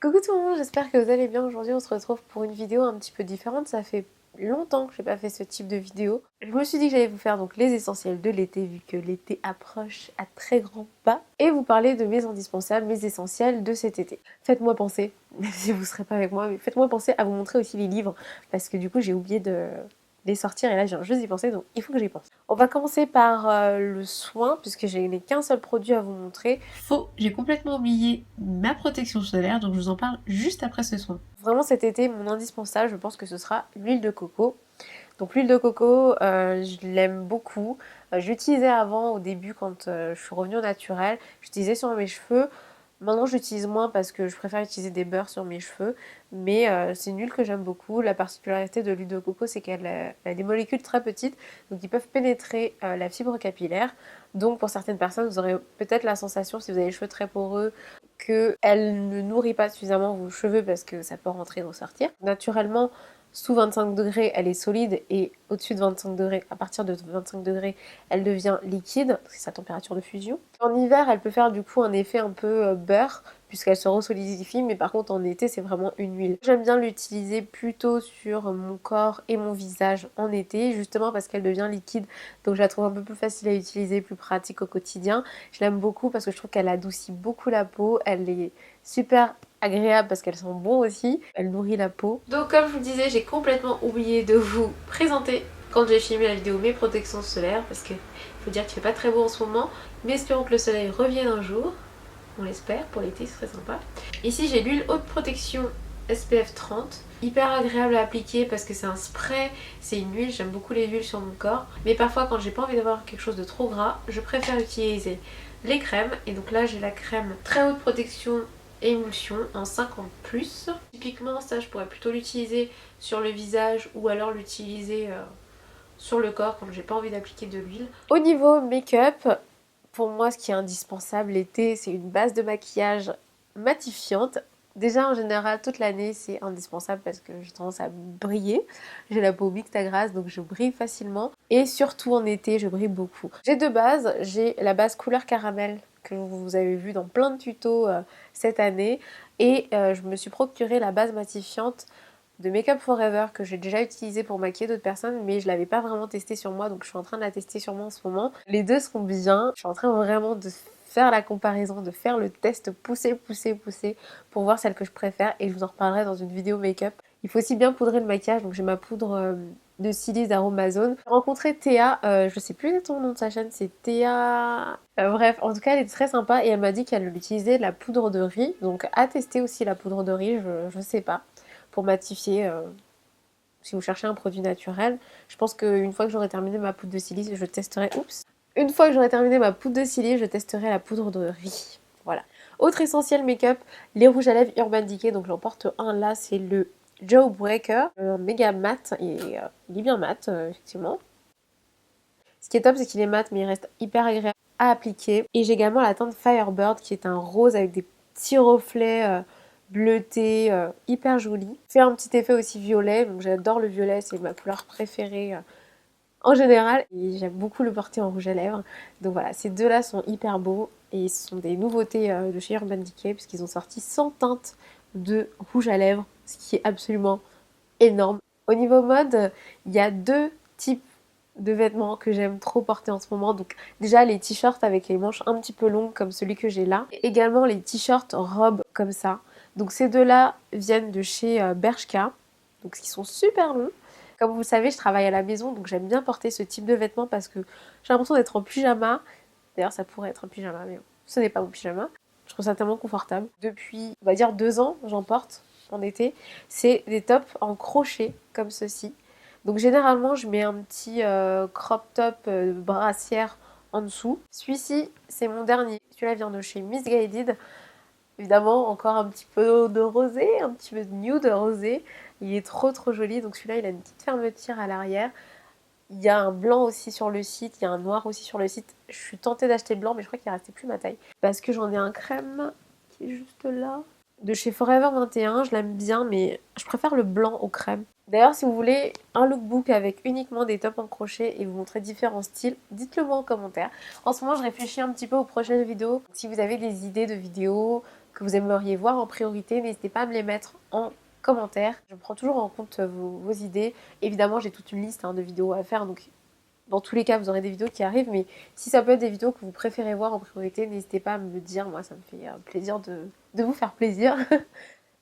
Coucou tout le monde, j'espère que vous allez bien. Aujourd'hui on se retrouve pour une vidéo un petit peu différente. Ça fait longtemps que j'ai pas fait ce type de vidéo. Je me suis dit que j'allais vous faire donc les essentiels de l'été vu que l'été approche à très grands pas et vous parler de mes indispensables, mes essentiels de cet été. Faites-moi penser, même si vous serez pas avec moi, mais faites-moi penser à vous montrer aussi les livres parce que du coup j'ai oublié de les sortir et là je viens juste d'y penser donc il faut que j'y pense. On va commencer par le soin puisque je n'ai qu'un seul produit à vous montrer. Faux, j'ai complètement oublié ma protection solaire donc je vous en parle juste après ce soin. Vraiment cet été mon indispensable je pense que ce sera l'huile de coco. Donc l'huile de coco, je l'aime beaucoup. Je l'utilisais avant au début quand je suis revenue au naturel. J'utilisais sur mes cheveux. Maintenant j'utilise moins parce que je préfère utiliser des beurres sur mes cheveux. Mais c'est une huile que j'aime beaucoup. La particularité de l'huile de coco c'est qu'elle a des molécules très petites. Donc qui peuvent pénétrer la fibre capillaire. Donc pour certaines personnes vous aurez peut-être la sensation si vous avez les cheveux très poreux qu'elle ne nourrit pas suffisamment vos cheveux parce que ça peut rentrer et ressortir. Naturellement sous 25 degrés, elle est solide et au-dessus de 25 degrés, à partir de 25 degrés, elle devient liquide, c'est sa température de fusion. En hiver, elle peut faire du coup un effet un peu beurre, puisqu'elle se resolidifie, mais par contre en été, c'est vraiment une huile. J'aime bien l'utiliser plutôt sur mon corps et mon visage en été, justement parce qu'elle devient liquide, donc je la trouve un peu plus facile à utiliser, plus pratique au quotidien. Je l'aime beaucoup parce que je trouve qu'elle adoucit beaucoup la peau, elle est super agréable parce qu'elle sent bon aussi, elle nourrit la peau. Donc comme je vous le disais, j'ai complètement oublié de vous présenter quand j'ai filmé la vidéo mes protections solaires parce que faut dire qu'il fait pas très beau en ce moment, mais espérons que le soleil revienne un jour, on l'espère, pour l'été ce serait sympa. Ici j'ai l'huile haute protection SPF 30, hyper agréable à appliquer parce que c'est un spray, c'est une huile, j'aime beaucoup les huiles sur mon corps, mais parfois quand j'ai pas envie d'avoir quelque chose de trop gras, je préfère utiliser les crèmes, et donc là j'ai la crème très haute protection émulsion en 50+. Typiquement ça je pourrais plutôt l'utiliser sur le visage ou alors l'utiliser sur le corps quand j'ai pas envie d'appliquer de l'huile. Au niveau make-up, pour moi ce qui est indispensable l'été c'est une base de maquillage matifiante. Déjà en général toute l'année c'est indispensable parce que j'ai tendance à briller. J'ai la peau mixte à grasse donc je brille facilement. Et surtout en été je brille beaucoup. J'ai deux bases, j'ai la base couleur caramel que vous avez vu dans plein de tutos cette année. Et je me suis procuré la base matifiante de Make Up Forever que j'ai déjà utilisée pour maquiller d'autres personnes mais je l'avais pas vraiment testée sur moi donc je suis en train de la tester sur moi en ce moment. Les deux sont bien, je suis en train vraiment de faire la comparaison, de faire le test pousser pour voir celle que je préfère et je vous en reparlerai dans une vidéo make-up. Il faut aussi bien poudrer le maquillage donc j'ai ma poudre de Cilice d'Aromazone. J'ai rencontré Théa, je sais plus ton nom de sa chaîne, c'est Théa... bref, en tout cas elle est très sympa et elle m'a dit qu'elle utilisait la poudre de riz, donc à tester aussi la poudre de riz, je sais pas, pour matifier si vous cherchez un produit naturel. Je pense qu'une fois que j'aurai terminé ma poudre de silice, je testerai... Oups. Une fois que j'aurai terminé ma poudre de silice, je testerai la poudre de riz. Voilà. Autre essentiel make-up, les rouges à lèvres Urban Decay. Donc j'en porte un là, c'est le Jawbreaker. Méga mat, il est bien mat, effectivement. Ce qui est top, c'est qu'il est mat, mais il reste hyper agréable à appliquer. Et j'ai également la teinte Firebird, qui est un rose avec des petits reflets bleutés, hyper joli. Fait un petit effet aussi violet, donc j'adore le violet, c'est ma couleur préférée en général. Et j'aime beaucoup le porter en rouge à lèvres. Donc voilà, ces deux-là sont hyper beaux. Et ce sont des nouveautés de chez Urban Decay, puisqu'ils ont sorti 100 teintes de rouge à lèvres, ce qui est absolument énorme. Au niveau mode, il y a deux types de vêtements que j'aime trop porter en ce moment. Donc déjà les t-shirts avec les manches un petit peu longues comme celui que j'ai là. Et également les t-shirts robes comme ça. Donc ces deux-là viennent de chez Bershka. Donc ils sont super longs. Comme vous le savez, je travaille à la maison, donc j'aime bien porter ce type de vêtements parce que j'ai l'impression d'être en pyjama. D'ailleurs, ça pourrait être un pyjama, mais ce n'est pas mon pyjama. Je trouve ça tellement confortable. Depuis, on va dire 2 ans, j'en porte en été. C'est des tops en crochet, comme ceci. Donc généralement, je mets un petit crop top brassière en dessous. Celui-ci, c'est mon dernier. Celui-là vient de chez Missguided. Évidemment, encore un petit peu de rosé, un petit peu de nude rosé. Il est trop joli. Donc celui-là, il a une petite fermeture à l'arrière. Il y a un blanc aussi sur le site, il y a un noir aussi sur le site. Je suis tentée d'acheter le blanc, mais je crois qu'il ne restait plus ma taille. Parce que j'en ai un crème qui est juste là. De chez Forever 21, je l'aime bien, mais je préfère le blanc au crème. D'ailleurs, si vous voulez un lookbook avec uniquement des tops en crochet et vous montrer différents styles, dites-le moi en commentaire. En ce moment, je réfléchis un petit peu aux prochaines vidéos. Si vous avez des idées de vidéos que vous aimeriez voir en priorité, n'hésitez pas à me les mettre en commentaire. Je prends toujours en compte vos idées. Évidemment, j'ai toute une liste de vidéos à faire, donc dans tous les cas, vous aurez des vidéos qui arrivent, mais si ça peut être des vidéos que vous préférez voir en priorité, n'hésitez pas à me le dire. Moi, ça me fait plaisir de vous faire plaisir.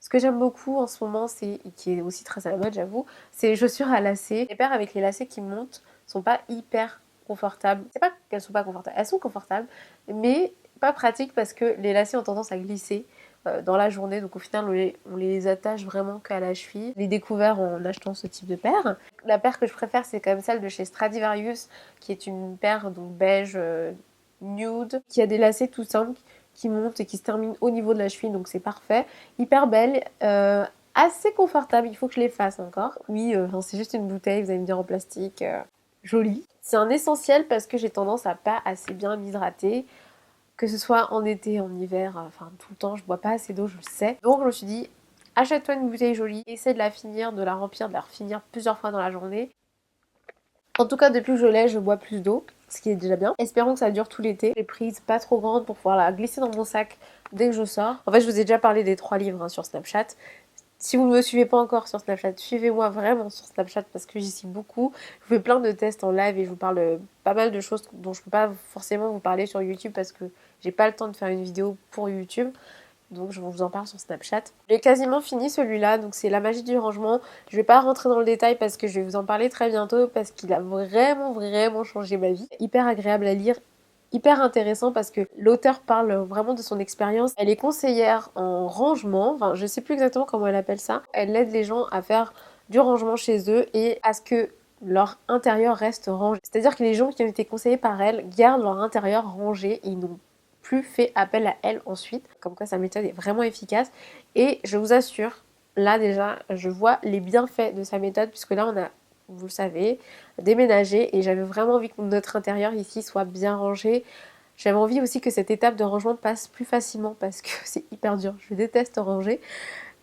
Ce que j'aime beaucoup en ce moment, c'est, et qui est aussi très à la mode, j'avoue, c'est les chaussures à lacets. Les paires avec les lacets qui montent sont pas hyper confortables. C'est pas qu'elles sont pas confortables, elles sont confortables, mais pas pratiques parce que les lacets ont tendance à glisser dans la journée. Donc au final, on les attache vraiment qu'à la cheville. Je l'ai découvert en achetant ce type de paire. La paire que je préfère, c'est quand même celle de chez Stradivarius, qui est une paire donc beige nude, qui a des lacets tout simples, qui monte et qui se termine au niveau de la cheville, donc c'est parfait. Hyper belle, assez confortable, il faut que je les fasse encore. Oui, c'est juste une bouteille, vous allez me dire en plastique, jolie. C'est un essentiel parce que j'ai tendance à pas assez bien m'hydrater, que ce soit en été, en hiver, enfin tout le temps, je bois pas assez d'eau, je le sais. Donc je me suis dit, achète-toi une bouteille jolie, essaie de la finir, de la remplir, de la refinir plusieurs fois dans la journée. En tout cas, depuis que je l'ai, je bois plus d'eau, ce qui est déjà bien. Espérons que ça dure tout l'été. J'ai prise pas trop grande pour pouvoir la glisser dans mon sac dès que je sors. En fait, je vous ai déjà parlé des 3 livres sur Snapchat. Si vous ne me suivez pas encore sur Snapchat, suivez-moi vraiment sur Snapchat parce que j'y suis beaucoup. Je fais plein de tests en live et je vous parle pas mal de choses dont je peux pas forcément vous parler sur YouTube parce que j'ai pas le temps de faire une vidéo pour YouTube. Donc je vous en parle sur Snapchat. J'ai quasiment fini celui-là, donc c'est La magie du rangement. Je vais pas rentrer dans le détail parce que je vais vous en parler très bientôt parce qu'il a vraiment changé ma vie. Hyper agréable à lire, hyper intéressant parce que l'auteur parle vraiment de son expérience. Elle est conseillère en rangement, enfin je sais plus exactement comment elle appelle ça. Elle aide les gens à faire du rangement chez eux et à ce que leur intérieur reste rangé. C'est-à-dire que les gens qui ont été conseillés par elle gardent leur intérieur rangé et ils n'ont plus fait appel à elle ensuite. Comme quoi sa méthode est vraiment efficace. Et je vous assure, là déjà, je vois les bienfaits de sa méthode puisque là on a, vous le savez, déménagé et j'avais vraiment envie que notre intérieur ici soit bien rangé. J'avais envie aussi que cette étape de rangement passe plus facilement parce que c'est hyper dur. Je déteste ranger.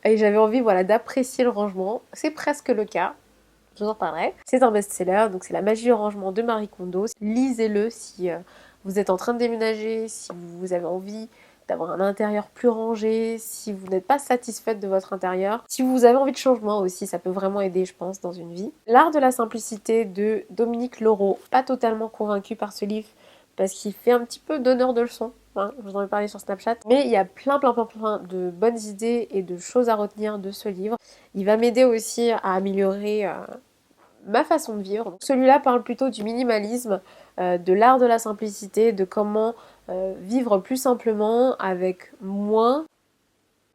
Et j'avais envie d'apprécier le rangement. C'est presque le cas. Je vous en parlerai. C'est un best-seller, donc c'est La magie du rangement de Marie Kondo. Lisez-le si vous êtes en train de déménager, si vous avez envie d'avoir un intérieur plus rangé, si vous n'êtes pas satisfaite de votre intérieur, si vous avez envie de changement aussi, ça peut vraiment aider, je pense, dans une vie. L'art de la simplicité de Dominique Leroux, pas totalement convaincue par ce livre parce qu'il fait un petit peu donneur de leçons. Je vous en ai parlé sur Snapchat, mais il y a plein de bonnes idées et de choses à retenir de ce livre. Il va m'aider aussi à améliorer ma façon de vivre. Donc, celui-là parle plutôt du minimalisme, de l'art de la simplicité, de comment vivre plus simplement avec moins,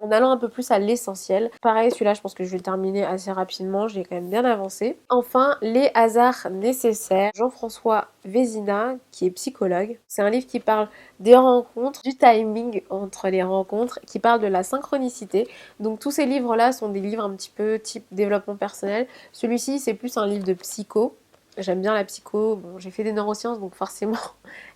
en allant un peu plus à l'essentiel. Pareil, celui-là, je pense que je vais le terminer assez rapidement, j'ai quand même bien avancé. Enfin, Les hasards nécessaires, Jean-François Vézina, qui est psychologue. C'est un livre qui parle des rencontres, du timing entre les rencontres, qui parle de la synchronicité. Donc tous ces livres-là sont des livres un petit peu type développement personnel. Celui-ci, c'est plus un livre de psycho. J'aime bien la psycho, bon, j'ai fait des neurosciences, donc forcément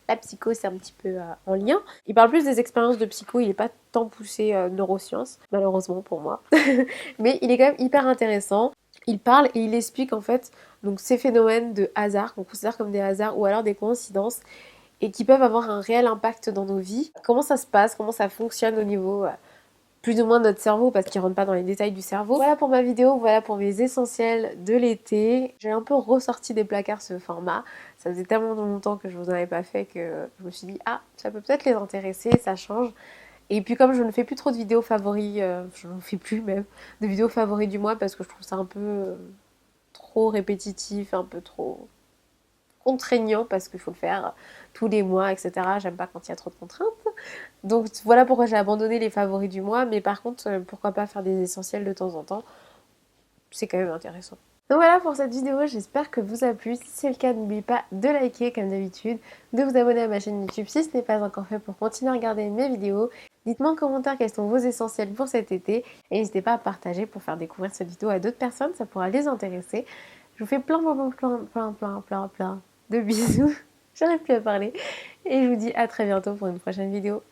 la psycho c'est un petit peu en lien. Il parle plus des expériences de psycho, il n'est pas tant poussé neurosciences, malheureusement pour moi. Mais il est quand même hyper intéressant. Il parle et il explique en fait donc, ces phénomènes de hasard, qu'on considère comme des hasards ou alors des coïncidences, et qui peuvent avoir un réel impact dans nos vies. Comment ça se passe, comment ça fonctionne au niveau plus ou moins de notre cerveau parce qu'il rentre pas dans les détails du cerveau. Voilà pour ma vidéo, voilà pour mes essentiels de l'été. J'ai un peu ressorti des placards ce format. Ça faisait tellement longtemps que je vous en avais pas fait que je me suis dit ah ça peut peut-être les intéresser, ça change. Et puis comme je ne fais plus trop de vidéos favoris, je n'en fais plus même, de vidéos favoris du mois parce que je trouve ça un peu trop répétitif, un peu trop contraignant parce qu'il faut le faire tous les mois, etc. J'aime pas quand il y a trop de contraintes. Donc voilà pourquoi j'ai abandonné les favoris du mois, mais par contre, pourquoi pas faire des essentiels de temps en temps. C'est quand même intéressant. Donc voilà pour cette vidéo, j'espère que vous a plu. Si c'est le cas, n'oubliez pas de liker comme d'habitude, de vous abonner à ma chaîne YouTube si ce n'est pas encore fait pour continuer à regarder mes vidéos. Dites-moi en commentaire quels sont vos essentiels pour cet été et n'hésitez pas à partager pour faire découvrir cette vidéo à d'autres personnes, ça pourra les intéresser. Je vous fais plein de bisous, j'arrive plus à parler et je vous dis à très bientôt pour une prochaine vidéo.